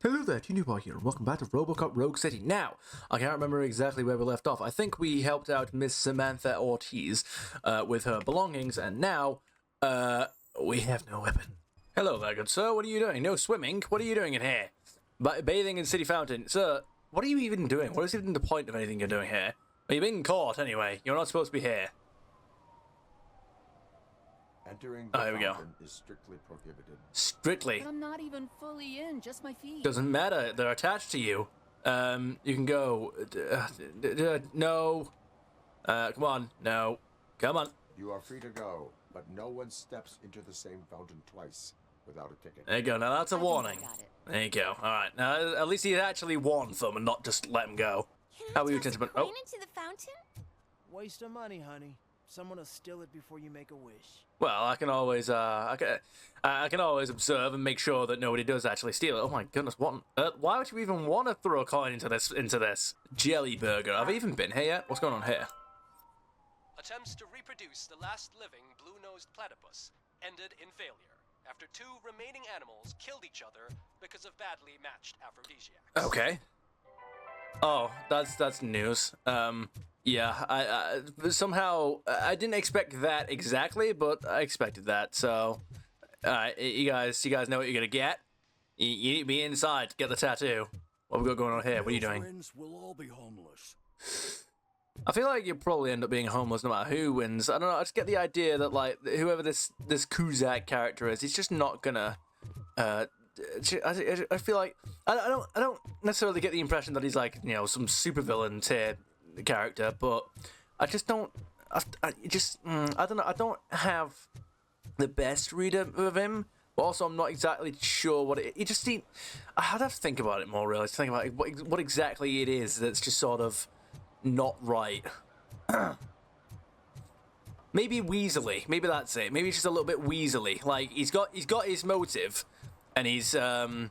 Hello there, TNewBot here, and welcome back to RoboCop Rogue City. Now, I can't remember exactly where we left off. I think we helped out Miss Samantha Ortiz with her belongings, and now, we have no weapon. Hello there, good sir. What are you doing? No swimming? What are you doing in here? Bathing in City Fountain. Sir, what are you even doing? What is even the point of anything you're doing here? Well, you've been caught, anyway. You're not supposed to be here. Entering the Here we go. fountain is strictly prohibited. Strictly. But I'm not even fully in, just my feet. Doesn't matter. They're attached to you. You can go. No. Come on. No. Come on. You are free to go, but no one steps into the same fountain twice without a ticket. There you go. Now that's a I think I warning. got it. There you go. All right. Now at least he actually warned them and not just let them go. How are you, gentlemen? Coin into the fountain? Waste of money, honey. Someone will steal it before you make a wish. Well, I can always I can always observe and make sure that nobody does actually steal it. Oh my goodness, what on earth? Why would you even want to throw a coin into this jelly burger? Have I even been here yet? What's going on here? Attempts to reproduce the last living blue-nosed platypus ended in failure after two remaining animals killed each other because of badly matched aphrodisiacs. Okay. Oh, that's news. Yeah, I somehow I didn't expect that exactly, but I expected that. So, you guys know what you're gonna get. You need to be inside to get the tattoo. What we got going on here? What are you doing? We'll all be homeless. I feel like you'll probably end up being homeless no matter who wins. I don't know. I just get the idea that like whoever this Kuzak character is, he's just not gonna. I feel like I don't necessarily get the impression that he's like some supervillain tier character, but I just don't. I don't know. I don't have the best read of him. But also, I'm not exactly sure what it just seems. I'd have to think about it more. Really, to think about what exactly it is that's just sort of not right. Maybe weaselly. Maybe that's it. Maybe he's just a little bit weaselly. Like he's got his motive, and he's got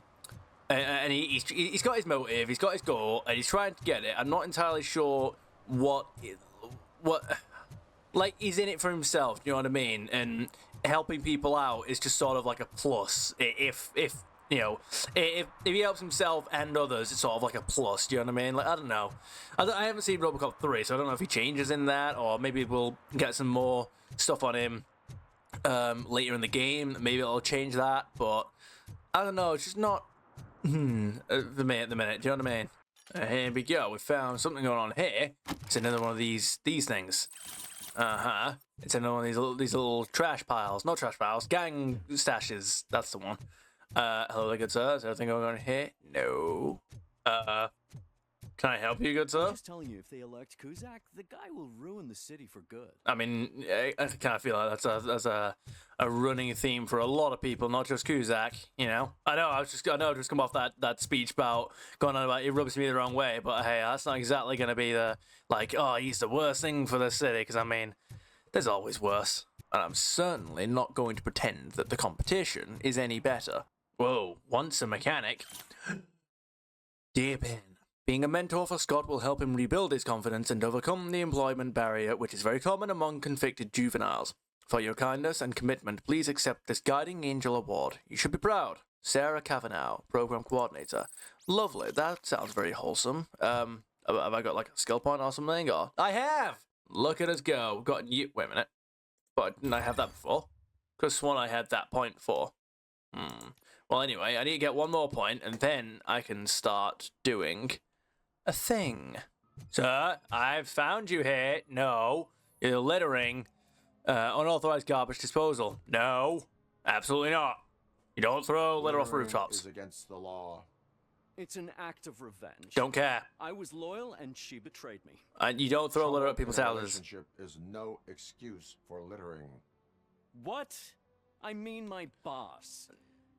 his motive. He's got his goal, and he's trying to get it. I'm not entirely sure what like he's in it for himself. You know what I mean? And helping people out is just sort of like a plus. If he helps himself and others, it's sort of like a plus. Do you know what I mean? Like I don't know. I haven't seen RoboCop 3, so I don't know if he changes in that, or maybe we'll get some more stuff on him later in the game. Maybe it'll change that, but I don't know. It's just not the minute. Do you know what I mean? Here we go. We found something going on here. It's another one of these things. It's another one of these little trash piles. Not trash piles. Gang stashes. That's the one. Hello there, good sir. Is everything going on here? No. Can I help you, good sir? I'm just telling you, if they elect Kuzak, the guy will ruin the city for good. I mean, I kind of feel like that's a running theme for a lot of people, not just Kuzak. You know, I know I've just come off that speech about going on about it rubs me the wrong way, but hey, that's not exactly going to be the he's the worst thing for the city, because I mean, there's always worse, and I'm certainly not going to pretend that the competition is any better. Whoa, once a mechanic. Dear Ben. Being a mentor for Scott will help him rebuild his confidence and overcome the employment barrier, which is very common among convicted juveniles. For your kindness and commitment, please accept this Guiding Angel Award. You should be proud. Sarah Cavanaugh, Program Coordinator. Lovely, that sounds very wholesome. Have I got like a skill point or something? Or I have! Look at us go. Got you. Wait a minute. But didn't I have that before? Could have sworn I had that point before. Well, anyway, I need to get one more point, and then I can start doing a thing. Sir, I've found you here. No. You're littering. Unauthorized garbage disposal. No. Absolutely not. You don't throw litter off Littering rooftops. is against the law. It's an act of revenge. Don't care. I was loyal and she betrayed me. And you don't throw litter at people's Trouble in a houses. relationship is no excuse for littering. What? I mean my boss.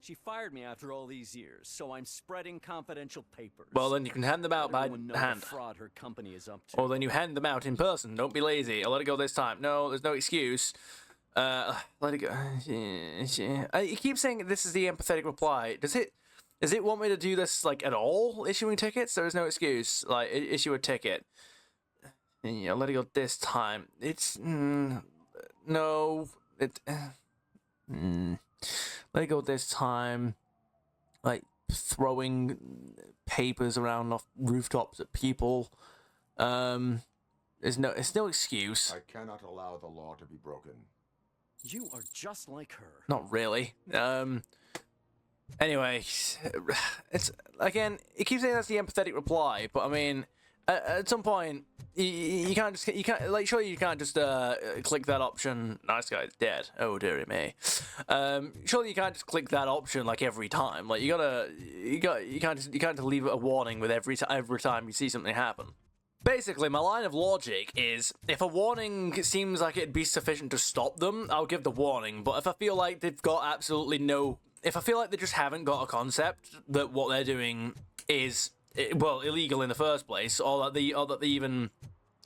She fired me after all these years, so I'm spreading confidential papers. Well, then you can hand them out by Everyone knows hand. the fraud her company is up to. Or then you hand them out in person. Don't be lazy. I'll let it go this time. No, there's no excuse. Let it go. You keep saying this is the empathetic reply. Does it want me to do this, like, at all? Issuing tickets? There is no excuse. Like, issue a ticket. Let it go this time. It's... no. Let it go this time. Like, throwing papers around off rooftops at people. It's no excuse. I cannot allow the law to be broken. You are just like her. Not really. Anyway, it's again. It keeps saying that's the empathetic reply, but I mean, at some point, you can't surely you can't just click that option. Nice guy's dead. Oh dearie me. Surely you can't just click that option like every time. Like you can't just leave a warning with every time you see something happen. Basically, my line of logic is, if a warning seems like it'd be sufficient to stop them, I'll give the warning, but if I feel like they've got absolutely no... If I feel like they just haven't got a concept that what they're doing is, well, illegal in the first place, or that they're even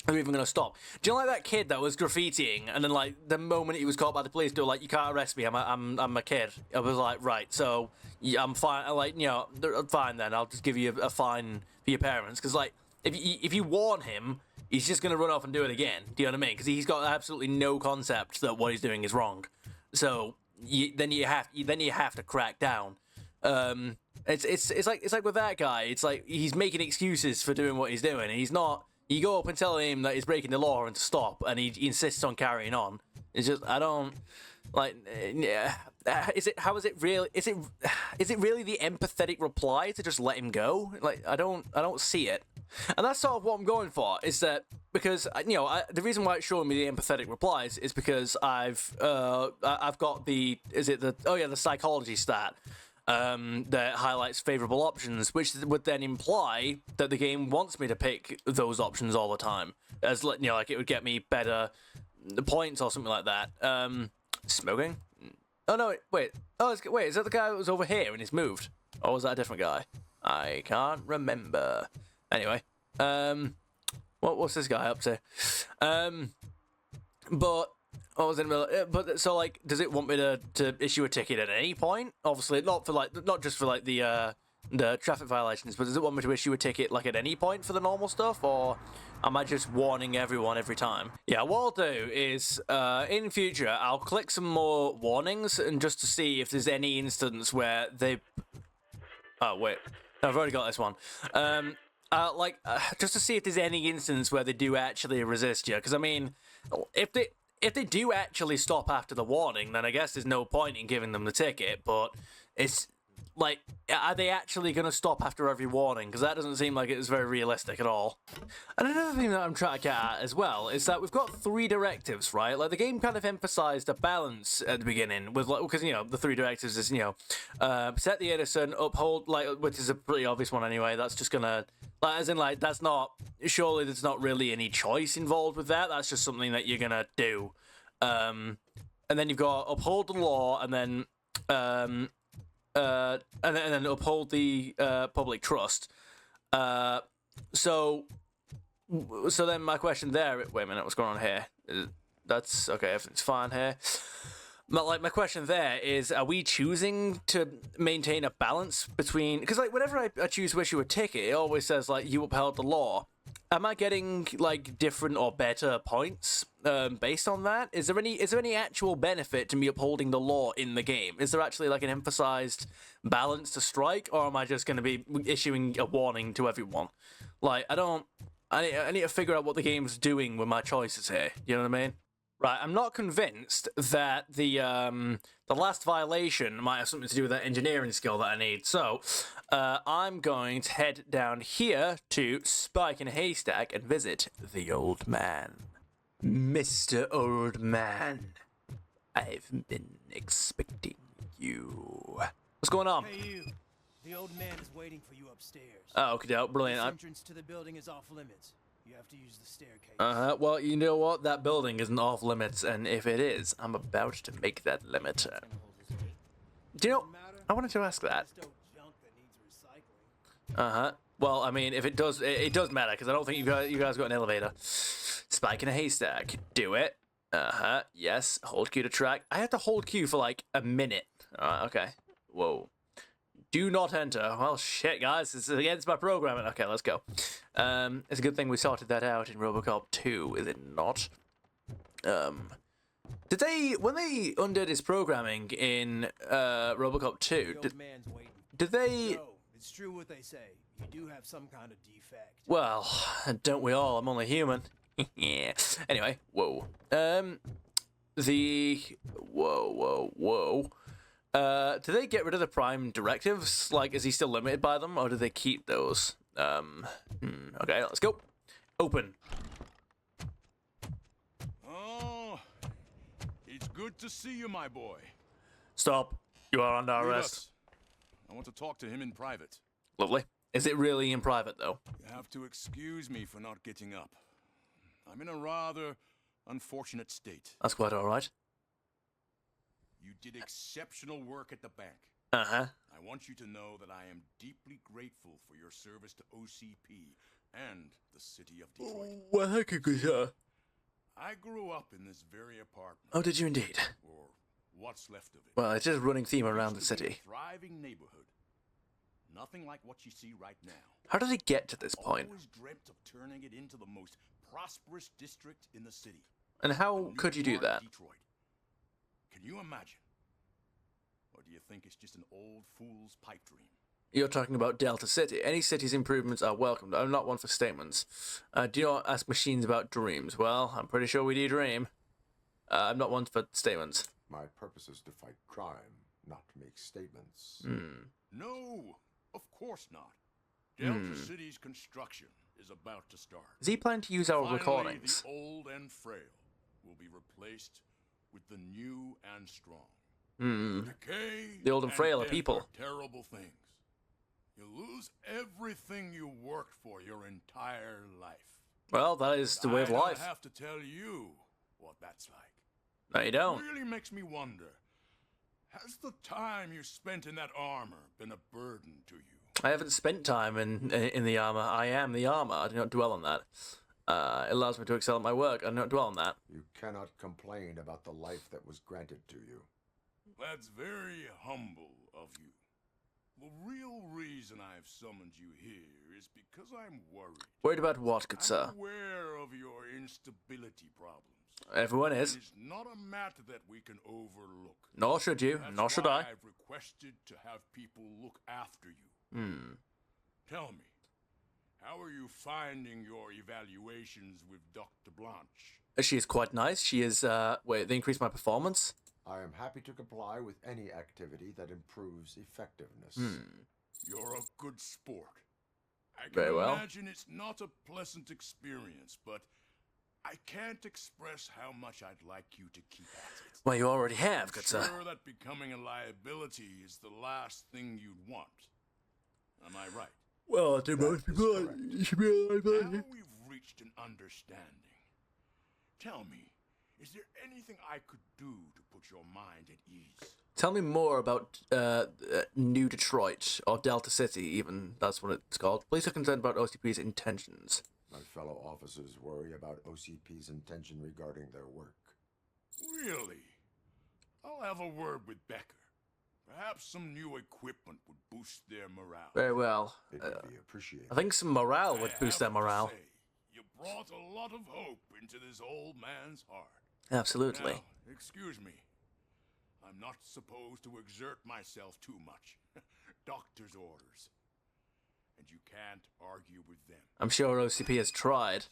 going to stop. Do you know, like that kid that was graffitiing, and then, like, the moment he was caught by the police, they were like, you can't arrest me, I'm a kid. I was like, right, so, yeah, I'm fine, like, you know, fine then, I'll just give you a fine for your parents, because, like, if you warn him, he's just going to run off and do it again. Do you know what I mean? Because he's got absolutely no concept that what he's doing is wrong. So then you have to crack down. It's like with that guy. It's like he's making excuses for doing what he's doing. And he's not. You go up and tell him that he's breaking the law and to stop, and he insists on carrying on. It's just I don't like. Yeah. Is it really the empathetic reply to just let him go? Like I don't see it. And that's sort of what I'm going for, is that because the reason why it's showing me the empathetic replies is because I've got the psychology stat that highlights favorable options, which would then imply that the game wants me to pick those options all the time, as like it would get me better points or something like that. Smoking? Oh no, wait. Oh, wait, is that the guy that was over here and he's moved? Or was that a different guy? I can't remember. Anyway, what's this guy up to? But what was it? But so like, does it want me to issue a ticket at any point? Obviously, not just for like the traffic violations, but does it want me to issue a ticket like at any point for the normal stuff, or am I just warning everyone every time? Yeah, what I'll do is in future I'll click some more warnings and just to see if there's any instance where they. Oh wait, no, I've already got this one. Just to see if there's any instance where they do actually resist you. Because, I mean, if they do actually stop after the warning, then I guess there's no point in giving them the ticket. But it's, like, are they actually going to stop after every warning? Because that doesn't seem like it's very realistic at all. And another thing that I'm trying to get at as well is that we've got 3 directives, right? Like, the game kind of emphasized a balance at the beginning with, like, because, the 3 directives is, set the innocent, uphold, like, which is a pretty obvious one anyway. That's just gonna, like, as in, like, surely there's not really any choice involved with that. That's just something that you're gonna do. And then you've got uphold the law, and then uphold the public trust. So then my question there. Wait a minute, what's going on here? That's okay. Everything's fine here. My question there is: are we choosing to maintain a balance between? Because like whenever I choose to issue a ticket, it always says like you upheld the law. Am I getting like different or better points based on that? Is there any actual benefit to me upholding the law in the game? Is there actually like an emphasized balance to strike, or am I just going to be issuing a warning to everyone? Like I need to figure out what the game's doing with my choices here. You know what I mean? Right, I'm not convinced that the last violation might have something to do with that engineering skill that I need. So, I'm going to head down here to Spike in a Haystack and visit the old man. Mr. Old Man, I've been expecting you. What's going on? Hey you, the old man is waiting for you upstairs. Oh, okay, brilliant. This entrance to the building is off limits. You have to use the staircase. Well, you know what? That building isn't off limits, and if it is, I'm about to make that limit. Do you know? I wanted to ask that. Well, I mean, if it does, it does matter because I don't think you guys got an elevator. Spike in a haystack. Do it. Yes. Hold Q to track. I have to hold Q for like a minute. Okay. Whoa. Do not enter. Well, shit, guys. This is against my programming. Okay, let's go. It's a good thing we sorted that out in RoboCop 2, is it not? Did they, when they undid his programming in RoboCop 2, did they it's true what they say. You do have some kind of defect. Well, don't we all? I'm only human. Yeah. Anyway, whoa. Whoa. Do they get rid of the Prime directives? Like, is he still limited by them, or do they keep those? Okay, let's go. Open. Oh, it's good to see you, my boy. Stop. You are under Leave arrest. us. I want to talk to him in private. Lovely. Is it really in private, though? You have to excuse me for not getting up. I'm in a rather unfortunate state. That's quite all right. You did exceptional work at the bank. Uh-huh. I want you to know that I am deeply grateful for your service to OCP and the city of Detroit. Well, thank you, good sir. I grew up in this very apartment. Oh, did you indeed? Or what's left of it. Well, it's just a running theme around the Used to be a city. thriving neighborhood. Nothing like what you see right now. How did it get to this point? Always dreamt of turning it into the most prosperous district in the city. And how New could you do York, that? Detroit. Can you imagine? Or do you think it's just an old fool's pipe dream? You're talking about Delta City. Any city's improvements are welcomed. I'm not one for statements. Do you not ask machines about dreams? Well, I'm pretty sure we do dream. I'm not one for statements. My purpose is to fight crime, not to make statements. No, of course not. Delta City's construction is about to start. Does he plan to use our Finally, recordings? the old and frail will be replaced with the new and strong. Decay The old and frail are death people. are terrible things. You lose everything you worked for your entire life. Well, that is the way of I life. don't have to tell you what that's like. No, you It don't. really makes me wonder, has the time you spent in that armor been a burden to you? I haven't spent time in the armor. I am the armor. I do not dwell on that. It allows me to excel at my work. I do not dwell on that. You cannot complain about the life that was granted to you. That's very humble of you. The real reason I've summoned you here is because I'm worried. Worried about what, good sir? I'm aware of your instability problems. Everyone is. It is not a matter that we can overlook. Nor should you. That's Nor should why I. I've requested to have people look after you. Tell me, how are you finding your evaluations with Dr. Blanche? She is quite nice. She is, wait, they increased my performance? I am happy to comply with any activity that improves effectiveness. You're a good sport. I can Very well. imagine it's not a pleasant experience, but I can't express how much I'd like you to keep at it. Well, you already have, good Sure sir. that becoming a liability is the last thing you'd want. Am I right? Well, to most people, you should be alive. Now we've reached an understanding. Tell me, is there anything I could do to put your mind at ease? Tell me more about New Detroit, or Delta City, even. That's what it's called. Police are concerned about OCP's intentions. My fellow officers worry about OCP's intention regarding their work. Really? I'll have a word with Becker. Perhaps some new equipment would boost their morale. Very well. It would be appreciated. I think some morale would I boost their have to morale. say, you brought a lot of hope into this old man's heart. Absolutely. Now, excuse me. I'm not supposed to exert myself too much. Doctor's orders. And you can't argue with them. I'm sure OCP has tried.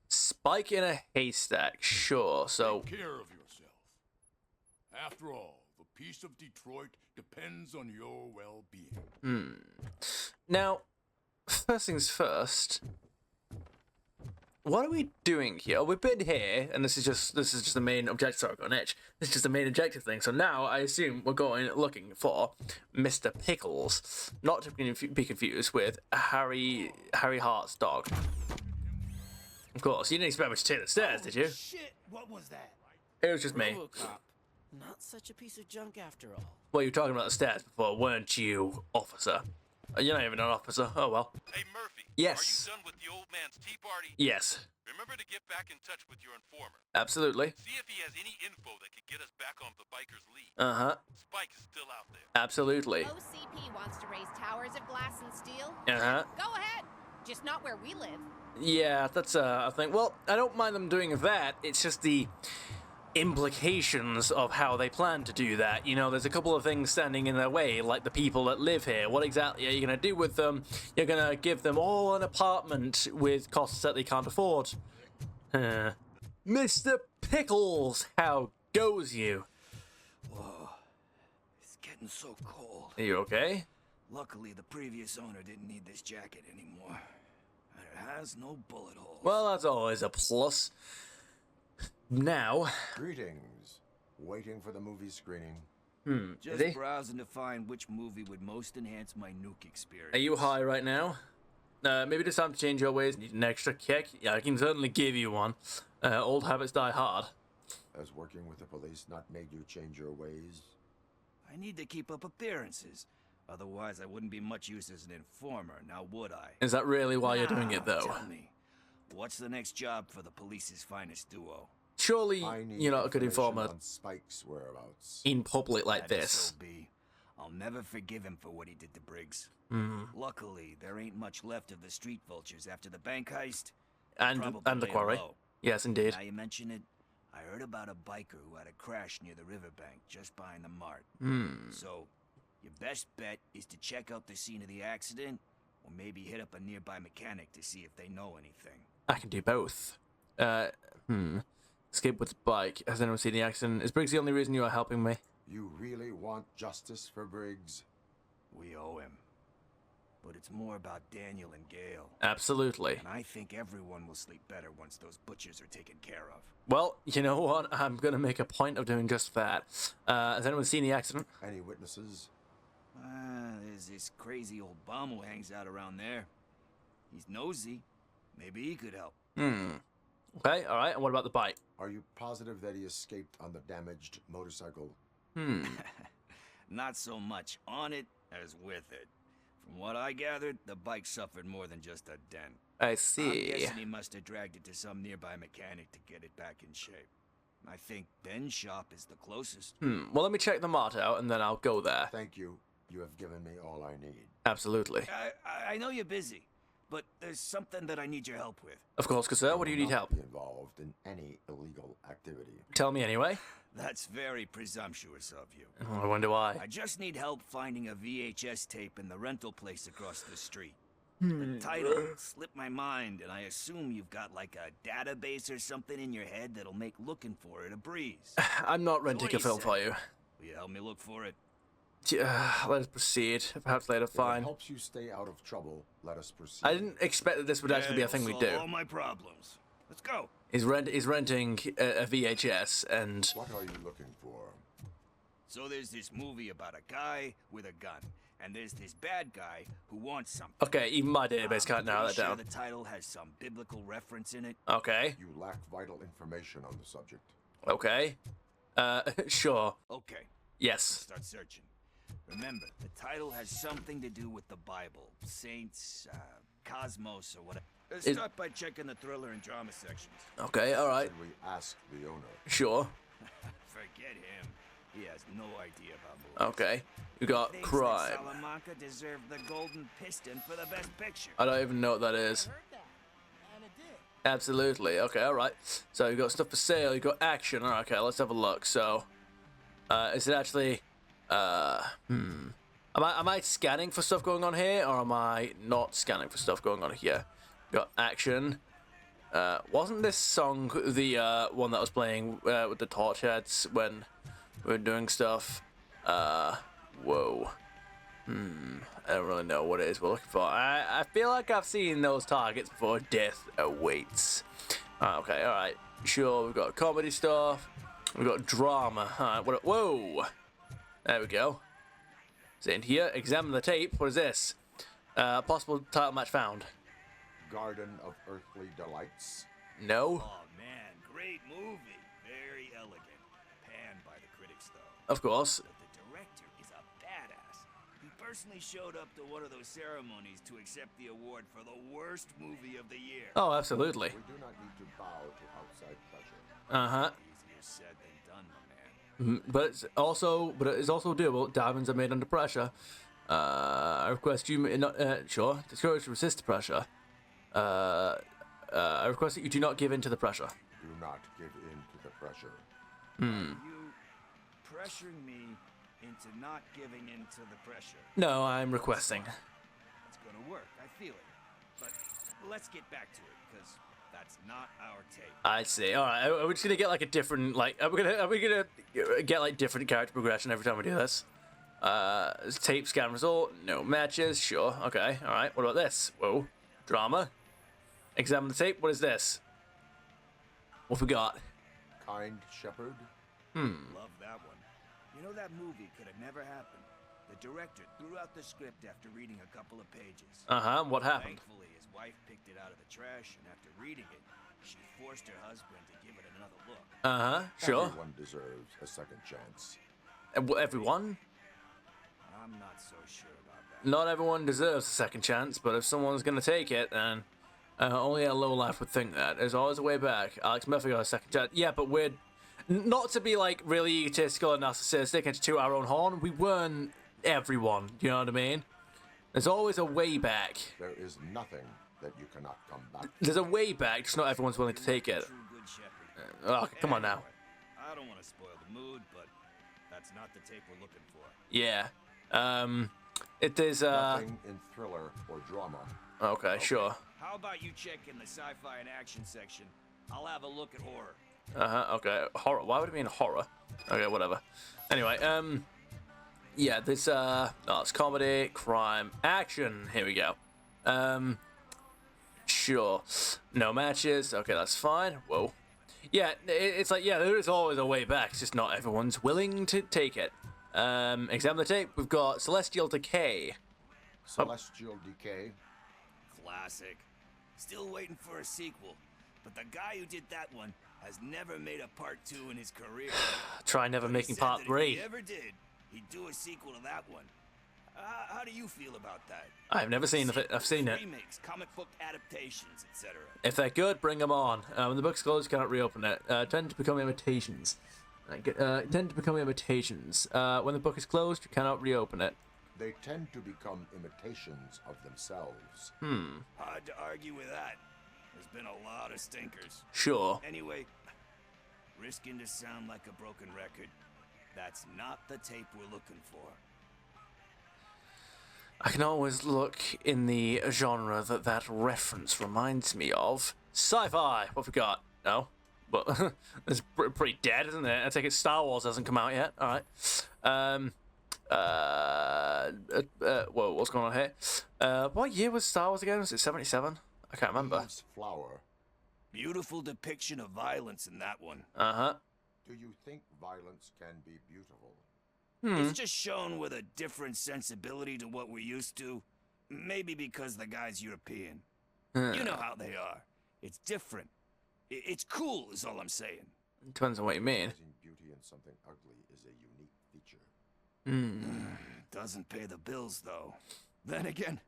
Spike in a haystack, sure. So, Take care of yourself. After all, the peace of Detroit depends on your well-being. now, first things first. What are we doing here? We've been here, and this is just the main objective. Sorry, I got an itch. This is just the main objective thing. So now I assume we're going looking for Mr. Pickles, not to be confused with Harry Hart's dog. Of course, you didn't expect me to take the stairs, did you? Shit, what was that? It was just me. RoboCop. Not such a piece of junk after all. Well, you were talking about the stairs before, weren't you, officer? You're not even an officer. Oh well. Hey Murphy. Yes. Are you done with the old man's tea party? Yes. Remember to get back in touch with your informer. Absolutely. See if he has any info that could get us back on the biker's lead. Spike is still out there. Absolutely. OCP wants to raise towers of glass and steel. Go ahead. Just not where we live. Yeah, that's a thing. Well, I don't mind them doing that. It's just implications of how they plan to do that. You know, there's a couple of things standing in their way, like the people that live here. What exactly are you going to do with them? You're going to give them all an apartment with costs that they can't afford. Mr. Pickles, how goes you? Whoa. It's getting so cold. Are you okay? Luckily, the previous owner didn't need this jacket anymore. And it has no bullet holes. Well, that's always a plus. Now... Greetings. Waiting for the movie screening. Just browsing to find which movie would most enhance my nuke experience. Are you high right now? Maybe it's time to change your ways. Need an extra kick? Yeah, I can certainly give you one. Old habits die hard. Has working with the police not made you change your ways? I need to keep up appearances. Otherwise, I wouldn't be much use as an informer, now would I? Is that really why you're doing it, though? Tell me, what's the next job for the police's finest duo? Surely you're not a good information informer on Spike's whereabouts. in public like Let it this. so be. I'll never forgive him for what he did to Briggs. Luckily, there ain't much left of the street vultures after the bank heist. And Probably the laying quarry. low. Yes, indeed. Now you mention it, I heard about a biker who had a crash near the riverbank just behind the mart. So, your best bet is to check out the scene of the accident, or maybe hit up a nearby mechanic to see if they know anything. I can do both. Escape with the bike. Has anyone seen the accident? Is Briggs the only reason you are helping me? You really want justice for Briggs? We owe him. But it's more about Daniel and Gale. Absolutely. And I think everyone will sleep better once those butchers are taken care of. Well, you know what? I'm going to make a point of doing just that. Has anyone seen the accident? Any witnesses? There's this crazy old bum who hangs out around there. He's nosy. Maybe he could help. Okay, alright. And what about the bike? Are you positive that he escaped on the damaged motorcycle? Not so much on it as with it. From what I gathered, the bike suffered more than just a dent. I I'm see. guessing he must have dragged it to some nearby mechanic to get it back in shape. I think Ben's shop is the closest. Well, let me check the mart out, and then I'll go there. Thank you. You have given me all I need. Absolutely. I know you're busy, but there's something that I need your help with. Of course, good sir. What do you need help? Be involved in any illegal activity. Tell me anyway. That's very presumptuous of you. I wonder why. I just need help finding a VHS tape in the rental place across the street. The title slipped my mind, and I assume you've got like a database or something in your head that'll make looking for it a breeze. I'm not renting what a he film said. for you. Will you help me look for it? Let us proceed. Perhaps later, If it fine. helps you stay out of trouble, let us proceed. I didn't expect that this would actually be a thing we It'll do. solve all my problems. Let's go. He's renting a VHS, and What are you looking for? So there's this movie about a guy with a gun, and there's this bad guy who wants something. okay, even my database can't narrow that Pretty sure down. the title has some biblical reference in it. Okay, You lack vital information on the subject. okay. Sure. Okay, Yes. start searching. Remember, the title has something to do with the Bible, saints, cosmos, or whatever. Start by checking the thriller and drama sections. Okay, alright. Should we ask the owner? Sure. Forget him. He has no idea about movies. Okay. We got Thinks crime. that Salamanca deserved the Golden Piston for the best picture. I don't even know what that is. Heard that. And it did. Absolutely. Okay, alright. So you got stuff for sale, you got action. Alright, okay, let's have a look. So, is it actually, Am I scanning for stuff going on here, or am I not scanning for stuff going on here? Got action. Wasn't this song the one that was playing with the torch heads when we were doing stuff? Whoa. I don't really know what it is we're looking for. I feel like I've seen those targets before. Death awaits. Okay, alright. Sure, we've got comedy stuff. We've got drama. Alright, whoa! There we go. Is it in here? Examine the tape. What is this? Possible title match found. Garden of Earthly Delights. No. Oh man, great movie. Very elegant. Panned by the critics though. Of course. But the director is a badass. He personally showed up to one of those ceremonies to accept the award for the worst movie of the year. Oh, absolutely. We do not need to bow to outside pressure. Uh-huh. Easier said than done, my man. But it's also doable. Diamonds are made under pressure. I request you sure. Discourage to resist the pressure. I request that you do not give in to the pressure. Do not give in to the pressure. You pressuring me into not giving in to the pressure. No, I'm requesting. It's gonna work. I feel it. But let's get back to it, because that's not our tape. I see. All right. Are we just gonna get like a different like? Are we gonna get like different character progression every time we do this? Tape scan result. No matches. Sure. Okay. All right. What about this? Whoa. Drama. Examine the tape. What is this? What we got? Kind shepherd. Love that one. You know, that movie could have never happened. The director threw out the script after reading a couple of pages. What happened? Thankfully, his wife picked it out of the trash, and after reading it, she forced her husband to give it another look. Sure. Everyone deserves a second chance. Everyone? I'm not so sure about that. Not everyone deserves a second chance, but if someone's gonna take it, then only a low life would think that. There's always a way back. Alex Murphy got a second chance. Yeah, but we're not to be like really egotistical and narcissistic and to toot our own horn. We weren't everyone. You know what I mean? There's always a way back. There is nothing that you cannot come back. There's a way back, just not everyone's willing to take it. True good shepherd. Come on now. I don't want to spoil the mood, but that's not the tape we're looking for. Yeah. It is. Nothing in thriller or drama. Okay, sure. How about you check in the sci-fi and action section? I'll have a look at horror. Okay. Horror. Why would it mean horror? Okay, whatever. Anyway, yeah, this, it's comedy, crime, action. Here we go. Sure. No matches. Okay, that's fine. Whoa. Yeah, it's like, yeah, there is always a way back. It's just not everyone's willing to take it. Examine the tape. We've got Celestial Decay. Celestial Decay. Classic. Still waiting for a sequel. But the guy who did that one has never made a part 2 in his career. Try never But he making said part that 3. If he ever did, he'd do a sequel to that one. How do you feel about that? I've never seen it. I've seen it. Remakes, comic book adaptations, etc. If they're good, bring them on. When the book's closed, you cannot reopen it. Tend to become imitations. When the book is closed, you cannot reopen it. They tend to become imitations of themselves. Hard to argue with that. There's been a lot of stinkers. Sure. Anyway, risking to sound like a broken record, that's not the tape we're looking for. I can always look in the genre that reference reminds me of. Sci-fi. What have we got? No? But it's pretty dead, isn't it? I take it Star Wars hasn't come out yet. All right. Whoa, what's going on here? What year was Star Wars again? Was it 77? I can't remember. Eve's Flower. Beautiful depiction of violence in that one. Do you think violence can be beautiful? It's just shown with a different sensibility to what we're used to. Maybe because the guy's European. You know how they are. It's different. It's cool, is all I'm saying. Depends on what you mean. Using beauty in something ugly is a unique feature. Doesn't pay the bills, though. Then again,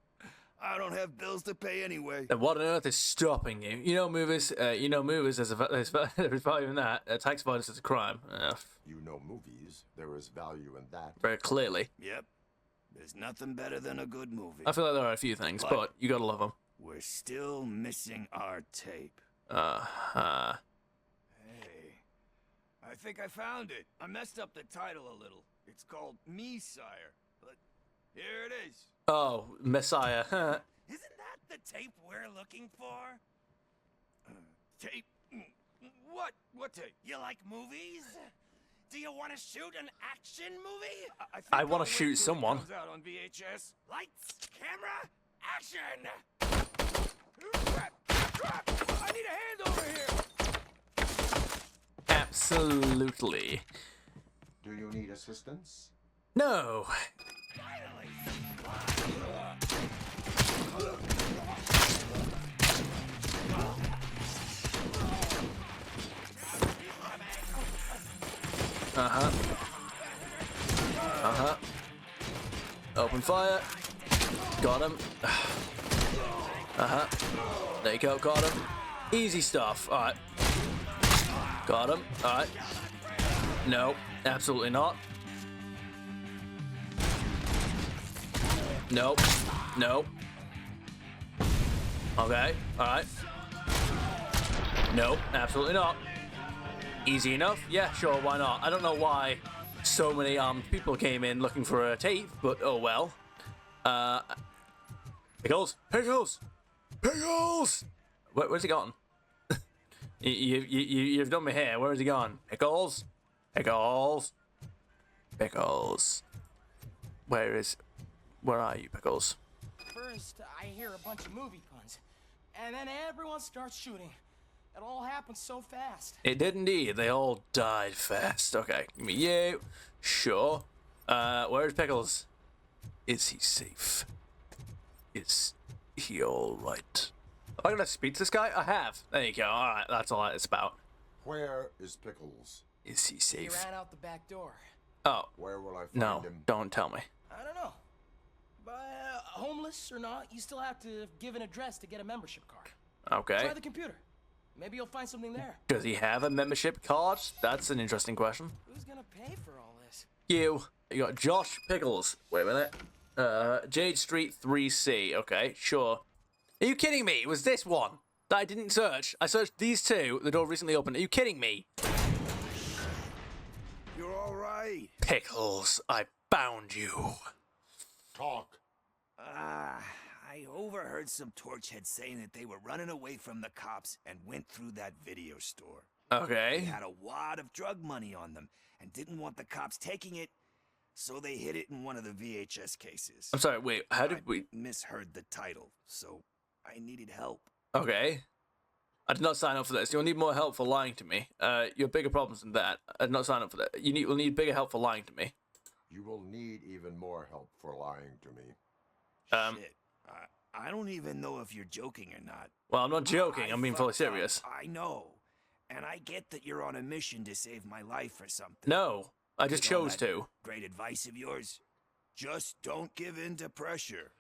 I don't have bills to pay anyway. Then what on earth is stopping you? You know movies. There's value in that. Tax avoidance is a crime. You know movies. There is value in that. Very clearly. Yep. There's nothing better than a good movie. I feel like there are a few things, but you gotta love them. We're still missing our tape. Hey, I think I found it. I messed up the title a little. It's called Me, Sire. But here it is. Oh, Messiah. Isn't that the tape we're looking for? Tape? What? What tape? You like movies? Do you want to shoot an action movie? I want to shoot someone. Comes out on VHS. Lights, camera, action! I need a hand over here. Absolutely. Do you need assistance? No. Open fire. Got him. There you go, got him. Easy stuff. Alright. Got him. Alright. No, absolutely not. Nope. Nope. Okay, alright. Nope, absolutely not. Easy enough. Yeah, sure, why not? I don't know why so many armed people came in looking for a tape, but oh well. Pickles! Pickles! Pickles! Where's he gone? You've done me here. Where's he gone? Pickles? Pickles? Pickles? Where are you, Pickles? First, I hear a bunch of movie puns, and then everyone starts shooting. It all happened so fast. It did indeed. They all died fast. Okay, give me you. Sure. Where's Pickles? Is he safe? Is he alright? Am I gonna speak to this guy? I have. There you go. Alright, that's all it's about. Where is Pickles? Is he He safe? ran out the back door. Oh, Where will I find no. him? Don't tell me. I don't know. But homeless or not, you still have to give an address to get a membership card. Okay. Try the computer. Maybe you'll find something there. Does he have a membership card? That's an interesting question. Who's gonna pay for all this? You got Josh Pickles. Wait a minute. Jade Street 3C. Okay, sure. Are you kidding me? It was this one that I didn't search. I searched these two. The door recently opened. Are you kidding me? You're all right. Pickles, I found you. Talk. I overheard some torchheads saying that they were running away from the cops and went through that video store. They Okay. had a wad of drug money on them and didn't want the cops taking it, so they hid it in one of the VHS cases. I'm sorry, wait, how did we... Misheard the title, so I needed help. Okay. I did not sign up for this. You'll need more help for lying to me. You have bigger problems than that. I did not sign up for that. Will need bigger help for lying to me. You will need even more help for lying to me. Shit. I don't even know if you're joking or not. Well, I'm not joking. I I'm being fully fucked up. serious. I know. And I get that you're on a mission to save my life or something. No, I just With all chose that to. Great advice of yours. Just don't give in to pressure.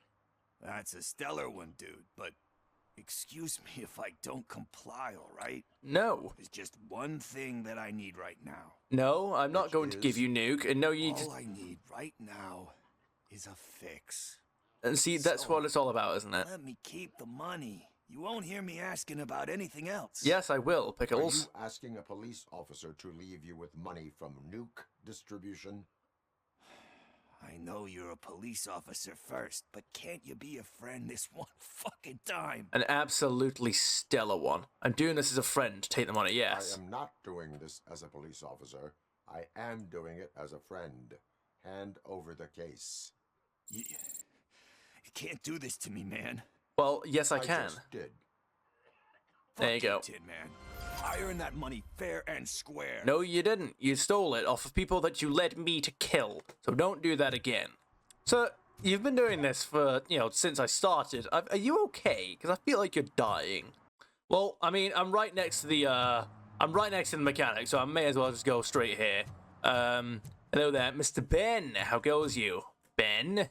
That's a stellar one, dude. But excuse me if I don't comply, all right? No. There's just one thing that I need right now. No, I'm not Which going to give is- you nuke. And no, you need All I need right now is a fix. And see, that's what it's all about, isn't it? Let me keep the money. You won't hear me asking about anything else. Yes, I will, Are Pickles. you asking a police officer to leave you with money from nuke distribution? I know you're a police officer first, but can't you be a friend this one fucking time? An absolutely stellar one. I'm doing this as a friend to take the money, yes. I am not doing this as a police officer. I am doing it as a friend. Hand over the case. You can't do this to me, man. Well, yes, I can. Just did. There you Fuck go. Tin Man. I earned that money fair and square. No, you didn't. You stole it off of people that you led me to kill. So don't do that again. So, you've been doing this for, since I started. Are you okay? Because I feel like you're dying. Well, I mean, I'm right next to the mechanic, so I may as well just go straight here. Hello there, Mr. Ben. How goes you? Ben?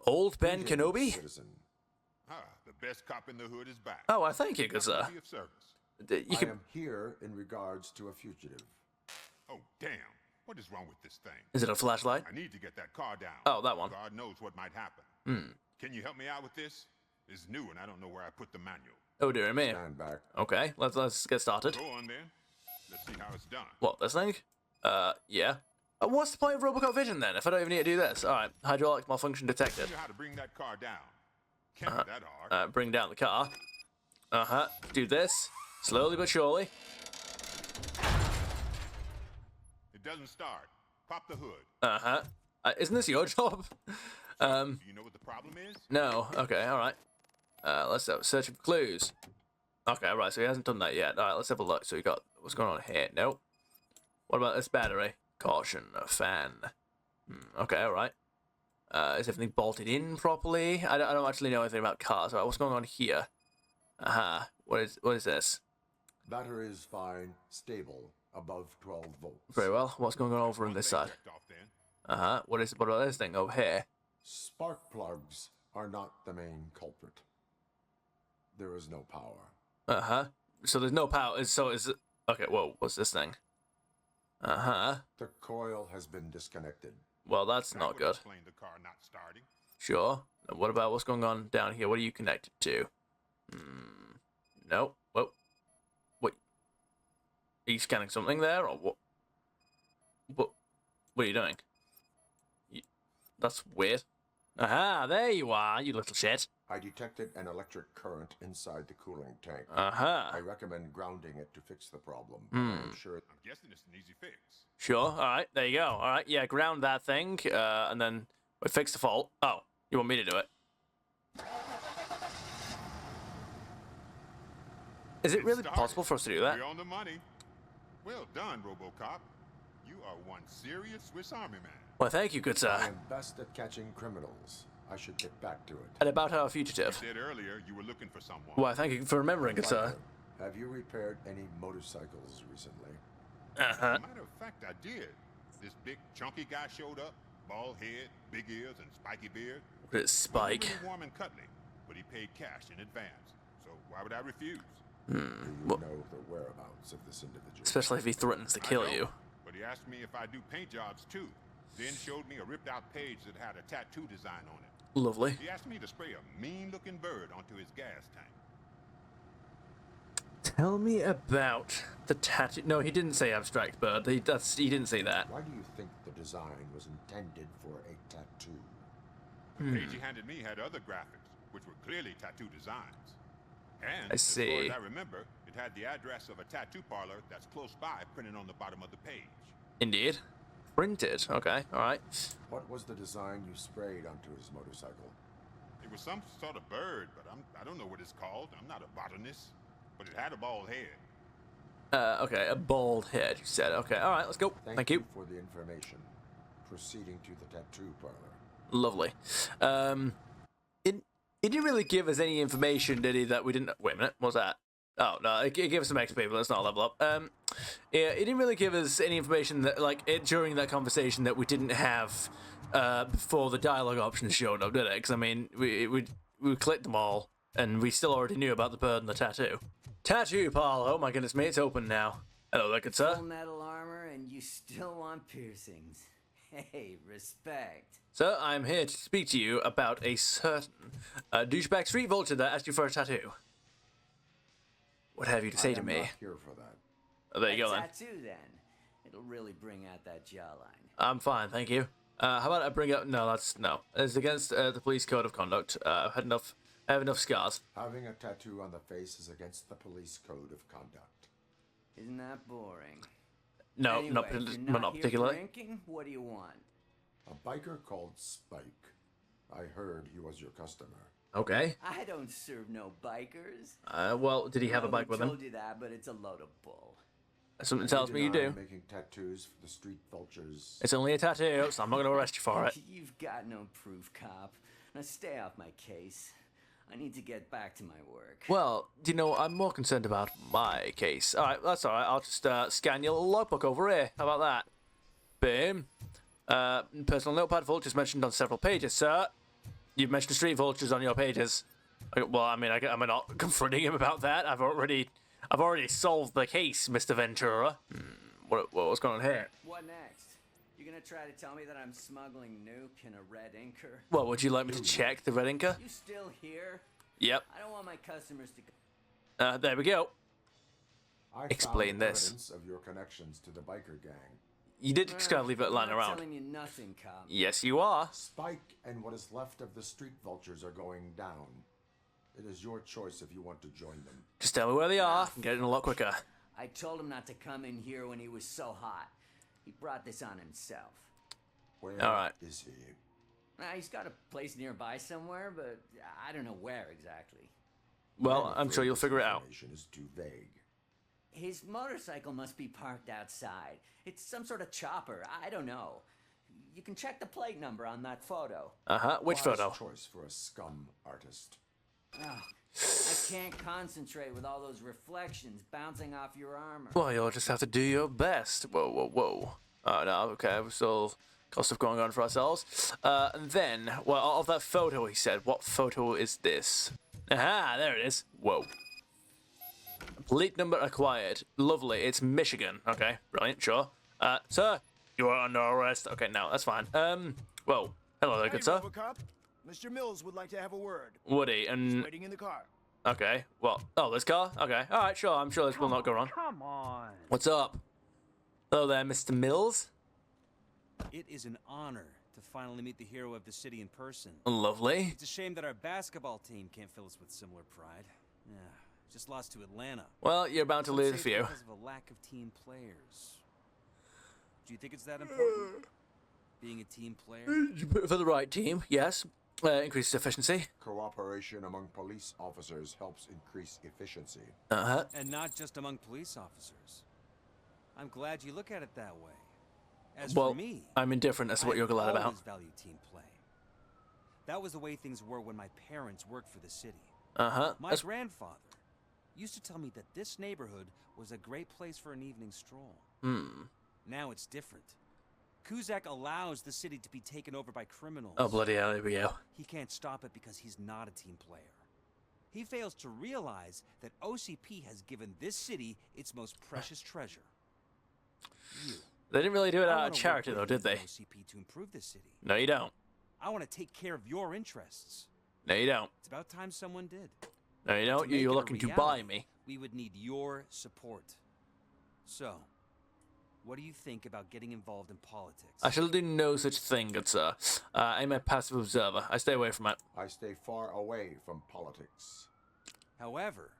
Old Ben Greetings, Kenobi? Citizen. The best cop in the hood is back. Oh, I thank you, good sir. Be of service. You I can... am here in regards to a fugitive. Oh, damn. What is wrong with this thing? Is it a flashlight? I need to get that car down. Oh, that one. God knows what might happen. Can you help me out with this? It's new and I don't know where I put the manual. Oh, dear me. Stand back. Okay, let's get started. Go on then. Let's see how it's done. What, this thing? Yeah. What's the point of RoboCop vision then, if I don't even need to do this? Alright, hydraulic malfunction detected. You know how to bring that car down. Can't be that hard. Bring down the car. Do this. Slowly but surely. It doesn't start. Pop the hood. Isn't this your job? Do you know what the problem is? No. Okay, alright. Let's search for clues. Okay, right, so he hasn't done that yet. Alright, let's have a look. So we got, what's going on here? Nope. What about this battery? Caution, a fan. Okay, alright. Is everything bolted in properly? I don't actually know anything about cars. Alright, what's going on here? What is this? Battery is fine, stable, above 12 volts. Very well. What's going on over on this side? Checked off then. What about this thing over here? Spark plugs are not the main culprit. There is no power. So there's no power. Okay, whoa, what's this thing? The coil has been disconnected. Well, that's That not would good. explain the car not starting. Sure. What about what's going on down here? What are you connected to? No. Whoa. Wait. you scanning something there, or what? What are you doing? That's weird. Aha, there you are, you little shit. I detected an electric current inside the cooling tank. Uh-huh. I recommend grounding it to fix the problem. I'm sure. I'm guessing it's an easy fix. Sure, alright, there you go. Alright, yeah, ground that thing, and then we fix the fault. Oh, you want me to do it? Is it really possible for us to do that? You're on the money. Well done, RoboCop. You are one serious Swiss Army man. Well, thank you, good I sir. am best at catching criminals. I should get back to it. And about our You fugitive. said earlier you were looking for someone. Why, thank you for remembering, good sir. Have you repaired any motorcycles recently? Uh-huh. Matter of fact, I did. This big, chunky guy showed up. Bald head, big ears, and spiky beard. What is Spike? Wasn't really warm and cuddly, but he paid cash in advance. So why would I refuse? Do you know the whereabouts of this individual? Especially if he threatens to kill I don't, you. But he asked me if I do paint jobs too. Then showed me a ripped out page that had a tattoo design on it. Lovely. He asked me to spray a mean looking bird onto his gas tank. Tell me about the tattoo. No, he didn't say abstract bird. He didn't say that. Why do you think the design was intended for a tattoo? The page he handed me had other graphics, which were clearly tattoo designs. And I see. as far as I remember, it had the address of a tattoo parlor that's close by printed on the bottom of the page. Indeed. Printed. Okay, alright. What was the design you sprayed onto his motorcycle? It was some sort of bird, but I don't know what it's called. I'm not a botanist. But it had a bald head. Okay, a bald head, you said. Okay, alright, let's go. Thank you. for the information. Proceeding to the tattoo parlor. Lovely. He didn't really give us any information, did he, that we didn't... Wait a minute, what's that? Oh, no, he gave us some XP, but let's not level up. Yeah, he didn't really give us any information that, like, during that conversation that we didn't have before the dialogue options showed up, did it? Because, I mean, we clicked them all, and we still already knew about the bird and the tattoo. Tattoo parlor, oh my goodness me, it's open now. Hello there, good sir. Full metal armor and you still want piercings. Hey, respect. Sir, I'm here to speak to you about a certain douchebag street vulture that asked you for a tattoo. What have you to say to me? I'm not here for that. Oh, there you go then. Tattoo then. It'll really bring out that jawline. I'm fine, thank you. How about I bring up... No, no. It's against the police code of conduct. I have enough scars. Having a tattoo on the face is against the police code of conduct. Isn't that boring? No, anyway, not, if you're not not here particularly. drinking, what do you want? A biker called Spike. I heard he was your customer. Okay. I don't serve no bikers. Well, did he have a bike with I him? told you that, but it's a load of bull. Something tells me you do. Making tattoos for the street vultures. It's only a tattoo, so I'm not going to arrest you for it. You've got no proof, cop. Now stay off my case. I need to get back to my work. Well, you know, I'm more concerned about my case. Alright, that's alright. I'll just scan your little logbook over here. How about that? Boom. Personal notepad vultures mentioned on several pages, sir. You've mentioned street vultures on your pages. Well, I mean, am I not confronting him about that? I've already solved the case, Mr. Ventura. What's going on here? What next? You gonna try to tell me that I'm smuggling nuke in a red inker? Well, would you like me to check the red inker? You still here? Yep. I don't want my customers to... There we go. I Explain found this. evidence of your connections to the biker gang. You did just kind of leave it lying I'm around. not telling you nothing, cop. Yes, you are. Spike and what is left of the street vultures are going down. It is your choice if you want to join them. Just tell me where they are and get in a lot quicker. I told him not to come in here when he was so hot. He brought this on himself. Where Alright. is he? He's got a place nearby somewhere, but I don't know where exactly. Well, I'm sure you'll figure it out. Information is too vague. His motorcycle must be parked outside. It's some sort of chopper. I don't know. You can check the plate number on that photo. Uh-huh. Which Wise photo? choice for a scum artist. Oh, I can't concentrate with all those reflections bouncing off your armor. Well, you'll just have to do your best. Whoa, whoa, whoa. Oh, no, okay, we've still got stuff going on for ourselves. And then, well, of that photo, he said, what photo is this? Aha, there it is. Whoa. Plate number acquired. Lovely, it's Michigan. Okay, brilliant, sure. Sir, you are under arrest. Okay, no, that's fine. Whoa. Hello there, good sir. RoboCop. Mr. Mills would like to have a word. Woody, and... Waiting in the car. Okay. Well, oh, this car? Okay. All right, sure. I'm sure this will not go wrong. Come on. What's up? Hello there, Mr. Mills. It is an honor to finally meet the hero of the city in person. Lovely. It's a shame that our basketball team can't fill us with similar pride. Yeah, just lost to Atlanta. Well, you're bound to Some lose say a few. because of a lack of team players. Do you think it's that important? Being a team player? For the right team, yes. Increases efficiency. Cooperation among police officers helps increase efficiency. Uh-huh. And not just among police officers. I'm glad you look at it that way. As Well, for me, I'm indifferent as to what you're glad about. I always valued team play. That was the way things were when my parents worked for the city. Uh-huh. My grandfather used to tell me that this neighborhood was a great place for an evening stroll. Now it's different. Cusack allows the city to be taken over by criminals. Oh, bloody hell, here we go. He can't stop it because he's not a team player. He fails to realize that OCP has given this city its most precious treasure. You. They didn't really do it I out wanna of work charity, with though, you did they? and OCP to improve this city. No, you don't. I want to take care of your interests. No, you don't. It's about time someone did. No, you don't. To make You're it a looking to buy reality, me. We would need your support. So, what do you think about getting involved in politics? I shall do no such thing, good sir. I'm a passive observer. I stay away from it. I stay far away from politics. However,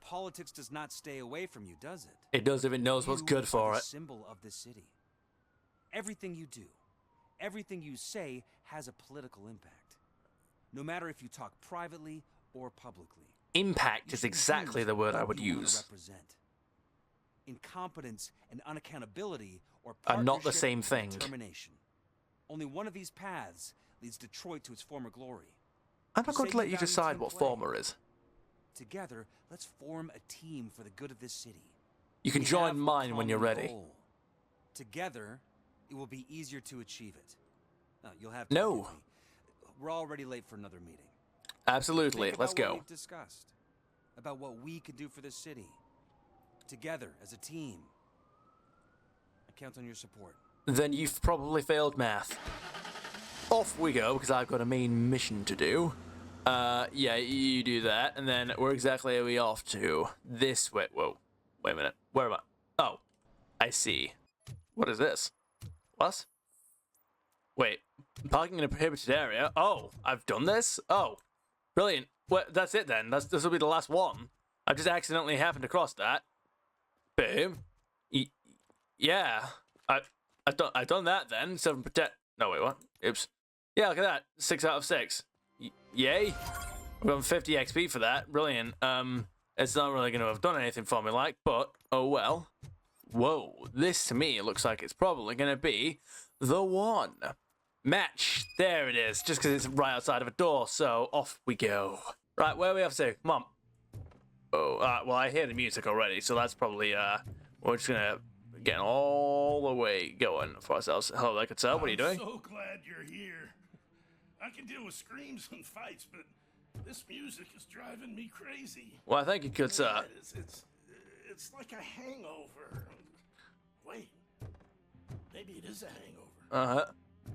politics does not stay away from you, does it? It does if it knows what's You good for are the it. symbol of the city. Everything you do, everything you say has a political impact. No matter if you talk privately or publicly. Impact is exactly the word I would What you wanna use. represent. Incompetence and unaccountability or Are not the partnership same and thing. determination. Only one of these paths leads Detroit to its former glory. I'm not You going say to let you you value decide team what play. former is. Together, let's form a team for the good of this city. You can We join have a mine when you're common ready. goal. Together, it will be easier to achieve it. Now, you'll have to No. forgive me. We're already late for another meeting. Absolutely. Think Let's about what go. we've discussed about what we could do for this city. Together, as a team. I count on your support. Then you've probably failed math. Off we go, because I've got a main mission to do. Yeah, you do that, and then where exactly are we off to? This way. Whoa. Wait a minute. Where am I? Oh. I see. What is this? What? Wait. Parking in a prohibited area? Oh, I've done this? Oh. Brilliant. Well, that's it then. This will be the last one. I just accidentally happened to cross that. Boom. Yeah. I've done that then. 7 protect. No, wait, what? Oops. Yeah, look at that. 6 out of 6. Yay. We've got 50 XP for that. Brilliant. It's not really going to have done anything for me, like, but oh well. Whoa. This to me looks like it's probably going to be the one. Match. There it is. Just because it's right outside of a door. So off we go. Right, where are we off to? Come on. Oh, well, I hear the music already, so that's probably, we're just going to get all the way going for ourselves. Hello there, good sir. What are you doing? I'm so glad you're here. I can deal with screams and fights, but this music is driving me crazy. Well, thank you, good sir. It's like a hangover. Wait, maybe it is a hangover. Uh-huh.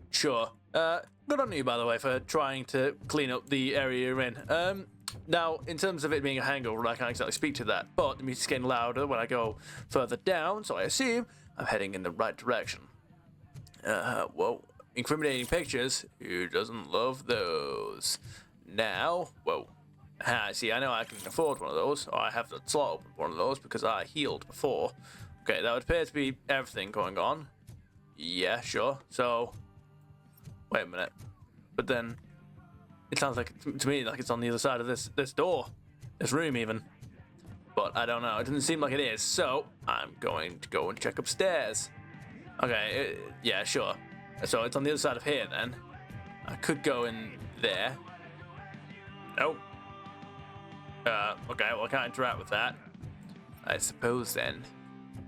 Sure. Good on you, by the way, for trying to clean up the area you're in. Now, in terms of it being a hangover, I can't exactly speak to that, but the music's getting louder when I go further down, so I assume I'm heading in the right direction. Whoa. Incriminating pictures. Who doesn't love those? Now, whoa. See, I know I can afford one of those, or I have the slot open for one of those because I healed before. Okay, that would appear to be everything going on. Yeah, sure. So, wait a minute. But then, it sounds like, to me, like it's on the other side of this door. This room, even. But I don't know. It doesn't seem like it is. So, I'm going to go and check upstairs. Okay, yeah, sure. So, it's on the other side of here, then. I could go in there. Nope. Okay, well, I can't interact with that. I suppose, then,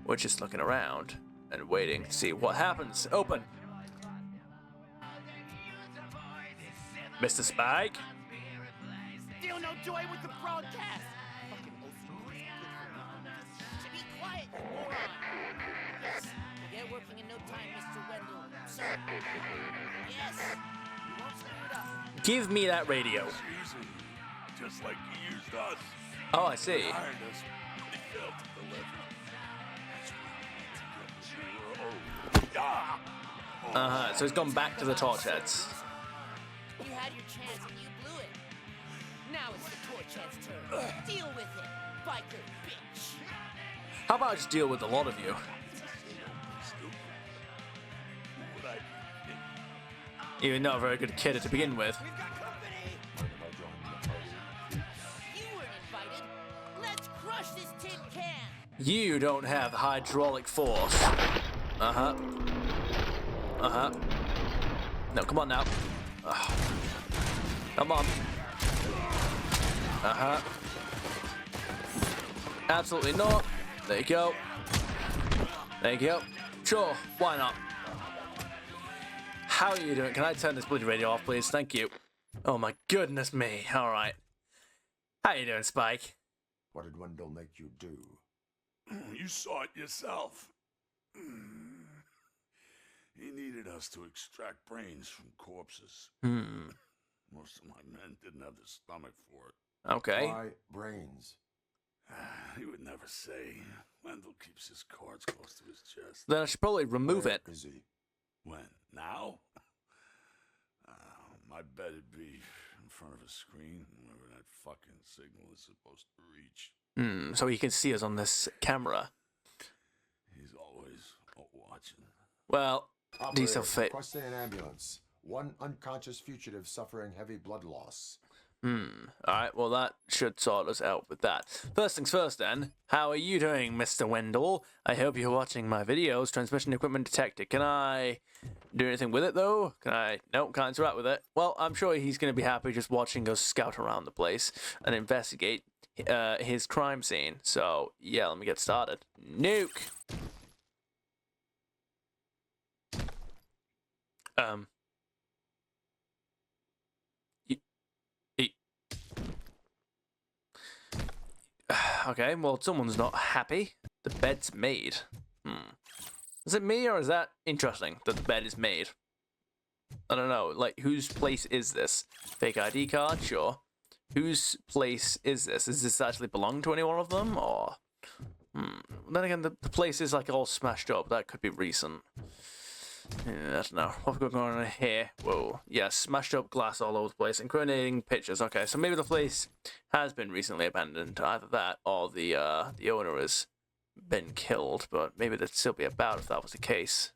we're just looking around and waiting to see what happens. Open! Mr. Spike? Still no joy with the broadcast. Fucking OCP. Be quiet, you moron. Yes, we'll get working in no time, Mr. Wendell. Sir. Yes. You won't screw it up. Give me that radio. It's easy, just like you used us. Oh, I see. Behind us, they failed to deliver. That's why So he's gone back to the torch heads. You had your chance and you blew it. Now it's the torch head's turn. Deal with it, biker bitch. How about I just deal with a lot of you? You're not a very good kid to begin with. We've got company. You weren't invited. Let's crush this tin can. You don't have hydraulic force. No, come on now. Come on. Absolutely not. There you go. There you go. Sure, why not? How are you doing? Can I turn this bloody radio off, please? Thank you. Oh my goodness me. All right. How you doing, Spike? What did Wendell make you do? You saw it yourself. He needed us to extract brains from corpses. Most of my men didn't have the stomach for it. Okay. Why brains? He would never say. Wendell keeps his cards close to his chest. Then I should probably remove Where it. is he? When? Now? My bet it'd be in front of a screen, wherever that fucking signal is supposed to reach. So he can see us on this camera. He's always watching. Well, Operator, he's so fit. requesting an ambulance. One unconscious fugitive suffering heavy blood loss. Alright, well that should sort us out with that. First things first then, how are you doing, Mr. Wendell? I hope you're watching my videos. Transmission equipment detected. Can I do anything with it though? Can I? Nope, can't interact with it. Well, I'm sure he's going to be happy just watching us scout around the place and investigate his crime scene. So, yeah, let me get started. Nuke! Okay, well, someone's not happy. The bed's made. Is it me, or is that interesting that the bed is made? I don't know. Like, whose place is this? Fake ID card? Sure. Whose place is this? Does this actually belong to any one of them, or... Then again, the place is, like, all smashed up. That could be recent. Yeah, I don't know. What's going on here? Whoa. Yeah, smashed up glass all over the place. Incriminating pictures. Okay, so maybe the place has been recently abandoned. Either that or the owner has been killed, but maybe they'd still be about if that was the case.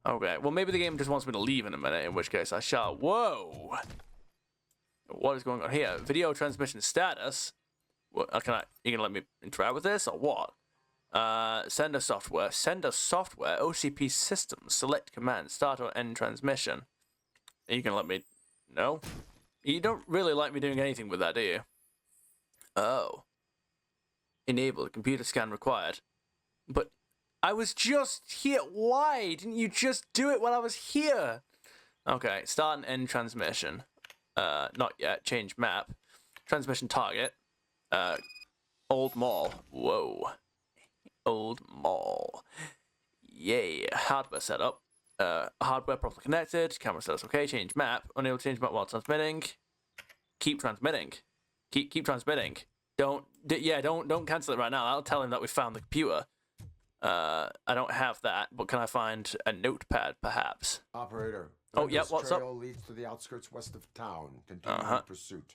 Okay, well maybe the game just wants me to leave in a minute, in which case I shall. Whoa! What is going on here? Video transmission status? What, you gonna let me interact with this, or what? Sender software, OCP systems, select command, start or end transmission. Are you gonna let me? No? You don't really like me doing anything with that, do you? Oh. Enable, computer scan required. But I was just here. Why didn't you just do it while I was here? Okay, start and end transmission. Not yet, change map. Transmission target. Old mall. Whoa. Old mall. Yay. Hardware setup. Hardware properly connected. Camera setup okay. Change map. Unable to change map while transmitting. Keep transmitting. Keep transmitting. Don't cancel it right now. I'll tell him that we found the computer. I don't have that, but can I find a notepad perhaps? Operator. Oh, yeah, what's up? Trail leads to the outskirts west of town. Continue pursuit.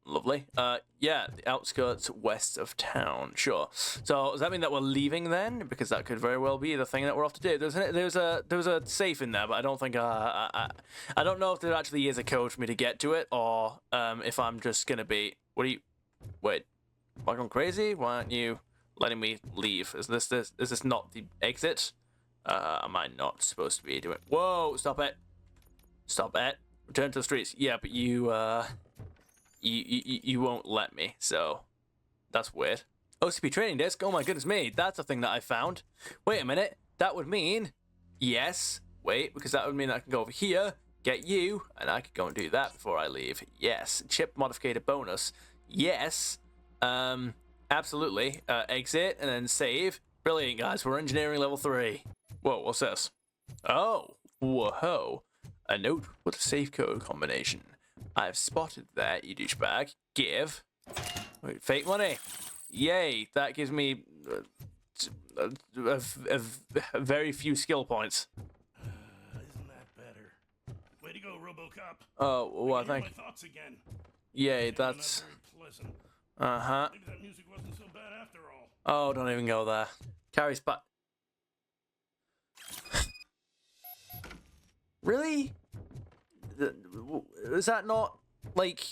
Lovely. Yeah, the outskirts west of town. Sure. So does that mean that we're leaving then? Because that could very well be the thing that we're off to do. There's a safe in there, but I don't think I don't know if there actually is a code for me to get to it, or if I'm just gonna be. Wait. Am I going crazy? Why aren't you letting me leave? Is this not the exit? Am I not supposed to be doing? Whoa! Stop it! Stop it! Return to the streets. Yeah, but you won't let me, so that's weird. OCP training disc? Oh my goodness me, that's a thing that I found. Wait a minute, that would mean, yes, wait, because that would mean I can go over here, get you, and I could go and do that before I leave. Yes, chip modificator bonus. Yes, absolutely. Exit and then save. Brilliant, guys, we're engineering level 3. Whoa, what's this? Oh, whoa, a note with a safe code combination. I've spotted that, you douchebag. Give. Wait, fake money. Yay, that gives me a very few skill points. Isn't that better? Way to go, RoboCop. Oh, well, I can hear thank my thoughts again. Yay, Yeah, that's... not very pleasant. Uh-huh. Maybe that music wasn't so bad after all. Oh, don't even go there. Carrie's back. Really? Was that not, like...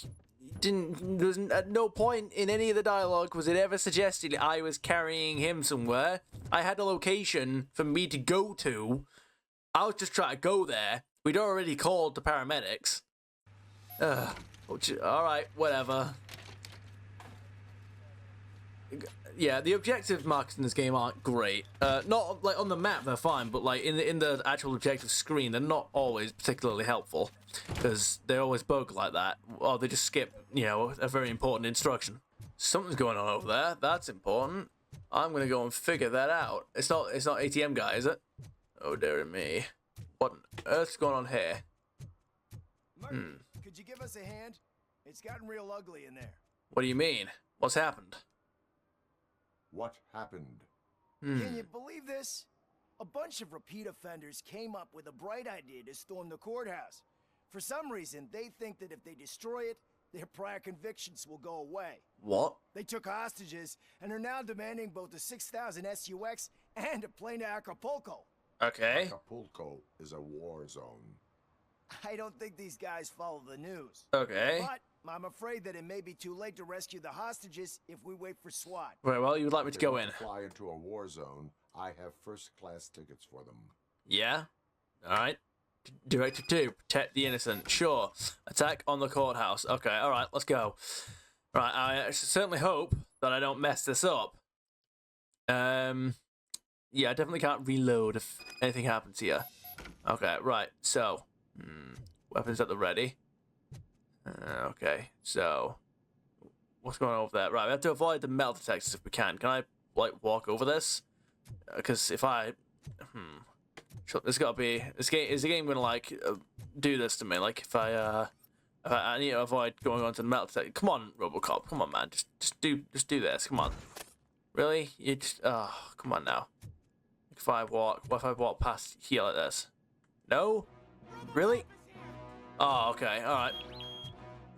There was at no point in any of the dialogue was it ever suggested I was carrying him somewhere. I had a location for me to go to. I was just trying to go there. We'd already called the paramedics. Alright, whatever. Yeah, the objective marks in this game aren't great. Not like on the map they're fine, but like in the actual objective screen they're not always particularly helpful because they always bug like that, or they just skip, you know, a very important instruction. Something's going on over there. That's important. I'm gonna go and figure that out. It's not ATM guy, is it? Oh dear me. What on earth's going on here? Mark, could you give us a hand? It's gotten real ugly in there. What do you mean? What's happened? What happened? Can you believe this? A bunch of repeat offenders came up with a bright idea to storm the courthouse. For some reason, they think that if they destroy it, their prior convictions will go away. What? They took hostages and are now demanding both a 6,000 SUX and a plane to Acapulco. Okay. Acapulco is a war zone. I don't think these guys follow the news. Okay. But I'm afraid that it may be too late to rescue the hostages if we wait for SWAT. Very well, you would like me to go in? Fly into a war zone. I have first-class tickets for them. Yeah? Alright. Directive 2, protect the innocent. Sure. Attack on the courthouse. Okay, alright, let's go. Right, I certainly hope that I don't mess this up. Yeah, I definitely can't reload if anything happens here. Okay, right, so... weapons at the ready. Okay, so... What's going on over there? Right, we have to avoid the metal detectors if we can. Can I, like, walk over this? Because if I... There's gotta be... Is the game gonna, like, do this to me? Like, if I need to avoid going onto the metal detector... Come on, RoboCop. Come on, man. Just do this. Come on. Really? You just... Oh, come on now. What if I walk past here like this? No? Really? Oh, okay. Alright.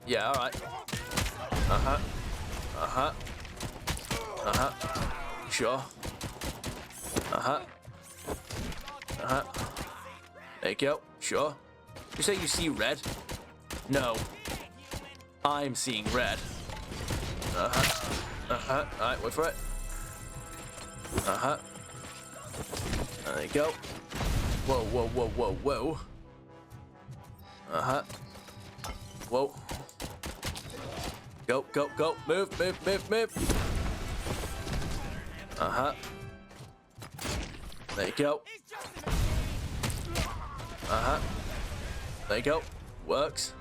Yeah, alright. Uh-huh. Uh-huh. Uh-huh. Sure. Uh-huh. Uh-huh. There you go. Sure. You say you see red? No. I'm seeing red. Uh-huh. Uh-huh. Alright, wait for it. Uh-huh. There you go. Whoa, whoa, whoa, whoa, whoa. Uh-huh. Whoa. Go, go, go. Move, move, move, move. Uh-huh. There you go. Uh-huh. There you go. Works.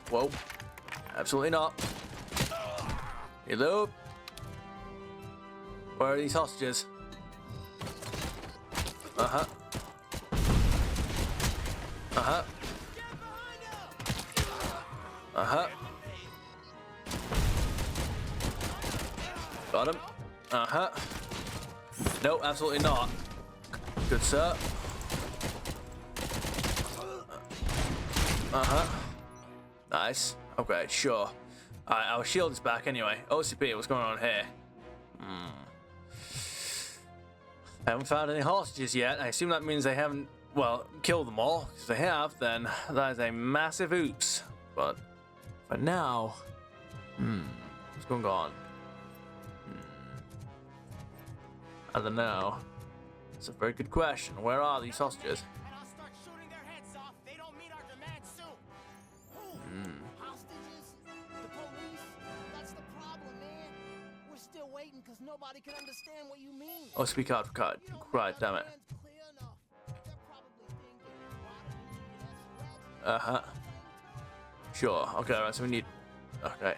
Whoa. Absolutely not. Hello? Where are these hostages? Uh-huh. Uh-huh. Uh-huh. Got him. Uh-huh. No, absolutely not. Good, sir. Uh-huh. Nice. Okay, sure. Alright, our shield is back anyway. OCP, what's going on here? I haven't found any hostages yet. I assume that means they haven't, well, killed them all. If they have, then that is a massive oops. But for now, what's going on? I don't know. It's a very good question. Where are these hostages? And I'll start shooting their heads off. They don't meet our demands soon. Who? Hostages? The police? That's the problem, man. We're still waiting because nobody can understand what you mean. Oh, speak out, cut. You don't Right, make damn our it. demands clear enough. They're probably thinking, why don't you Uh-huh. Sure. Okay, right, so we need... Okay.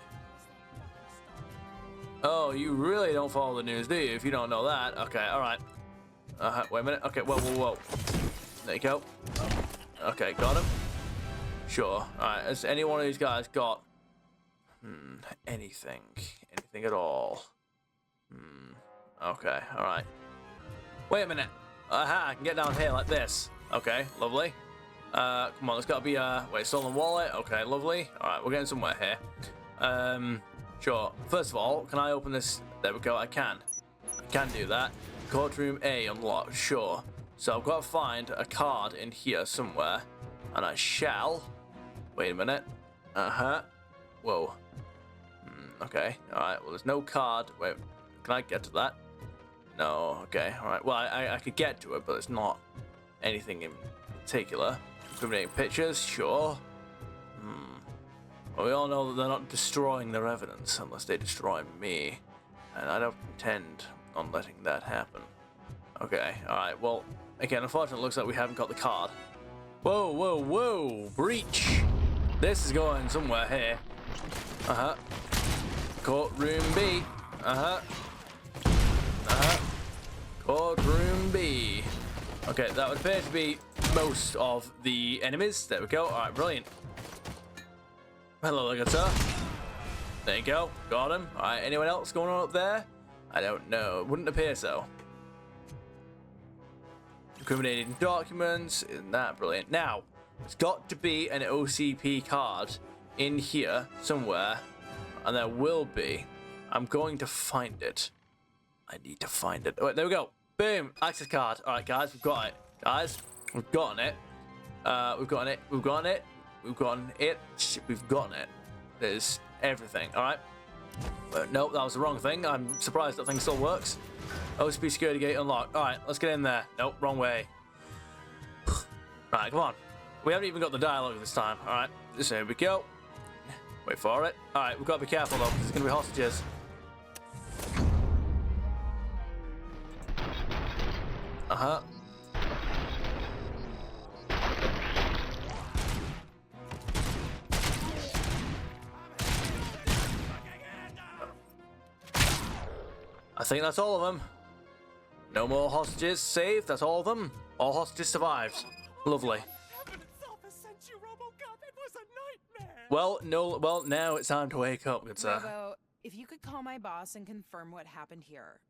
Oh, you really don't follow the news, do you? If you don't know that. Okay, alright. Wait a minute. Okay, whoa, whoa, whoa. There you go. Okay, got him. Sure. Alright, has any one of these guys got... Anything at all. Okay, alright. Wait a minute. Aha, I can get down here like this. Okay, lovely. Come on, there's gotta be wait, stolen wallet. Okay, lovely. Alright, we're getting somewhere here. Sure. First of all, can I open this? There we go, I can do that. Courtroom A unlocked, sure. So I've got to find a card in here somewhere. And I shall. Wait a minute. Whoa. Okay, alright, well there's no card. Wait, can I get to that? No, okay, alright. Well, I could get to it, but it's not anything in particular. Incriminating pictures, sure. Well, we all know that they're not destroying their evidence unless they destroy me. And I don't intend on letting that happen. Okay, alright, well, again, unfortunately, it looks like we haven't got the card. Whoa, whoa, whoa! Breach! This is going somewhere here. Courtroom B. Courtroom B. Okay, that would appear to be most of the enemies. There we go. Alright, brilliant. Hello, good sir. There you go. Got him. Alright, anyone else going on up there? I don't know. It wouldn't appear so. Incriminating documents. Isn't that brilliant? Now, there's got to be an OCP card in here somewhere. And there will be. I'm going to find it. I need to find it. Oh, wait, there we go. Boom. Access card. Alright, guys. We've got it. Guys, we've gotten it. We've gotten it. We've gotten it. We've gotten it. We've gotten it. There's everything. Alright. Nope, that was the wrong thing. I'm surprised that thing still works. OCP security gate unlocked. Alright, let's get in there. Nope, wrong way. Alright, come on. We haven't even got the dialogue this time. Alright, so here we go. Wait for it. Alright, we've got to be careful though, because there's going to be hostages. I think that's all of them. No more hostages saved. That's all of them. All hostages survived. Lovely. Heaven itself has sent you, RoboCop. It was a nightmare. Well, no. Well, now it's time to wake up, good sir. Robo, if you could call my boss and confirm what happened here.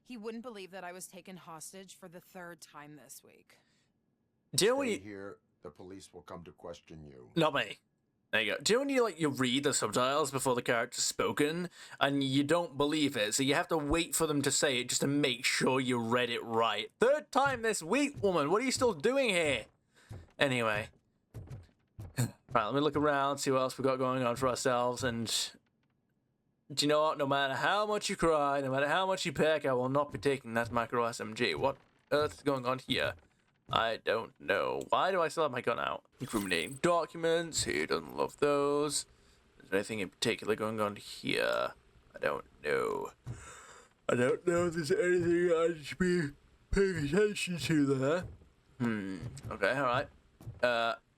He wouldn't believe that I was taken hostage for the 3rd time this week. Do you know when Stay you... here, the police will come to question you. Not me. There you go. Do you know when you read the subtitles before the character's spoken and you don't believe it, so you have to wait for them to say it just to make sure you read it right? 3rd time this week, woman. What are you still doing here? Anyway. Right, let me look around, see what else we've got going on for ourselves, and... Do you know what? No matter how much you cry, no matter how much you peck, I will not be taking that micro SMG. What earth is going on here? I don't know. Why do I still have my gun out? Incriminating documents. Who doesn't love those? Is there anything in particular going on here? I don't know. I don't know if there's anything I should be paying attention to there. Okay, alright.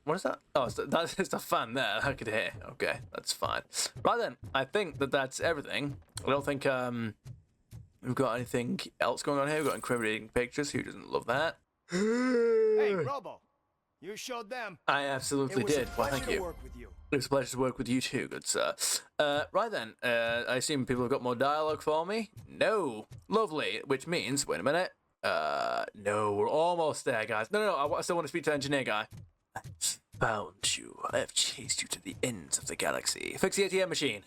What is that? Oh, that's just a fan there. I could hear. Okay, that's fine. Right then, I think that's everything. I don't think we've got anything else going on here. We've got incriminating pictures. Who doesn't love that? Hey, Robo, you showed them. I absolutely did. Well, thank you. Work with you. It was a pleasure to work with you too, good sir. Right then, I assume people have got more dialogue for me? No. Lovely. Which means, wait a minute. No, we're almost there, guys. No, I still want to speak to engineer guy. I've found you. I have chased you to the ends of the galaxy. Fix the ATM machine.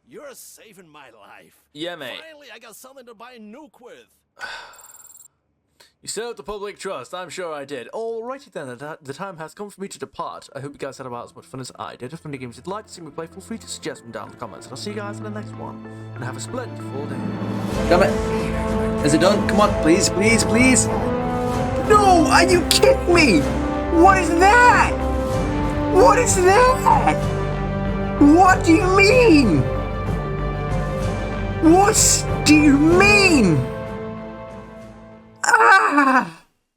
You're saving my life. Yeah, mate. Finally, I got something to buy a nuke with. You served the public trust. I'm sure I did. Alrighty then, the time has come for me to depart. I hope you guys had about as much fun as I did. If any games you'd like to see me play, feel free to suggest them down in the comments. And I'll see you guys in the next one. And have a splendid full day. Damn it. Is it done? Come on, please, please, please. No! Are you kidding me? What is that? What is that? What do you mean? What do you mean?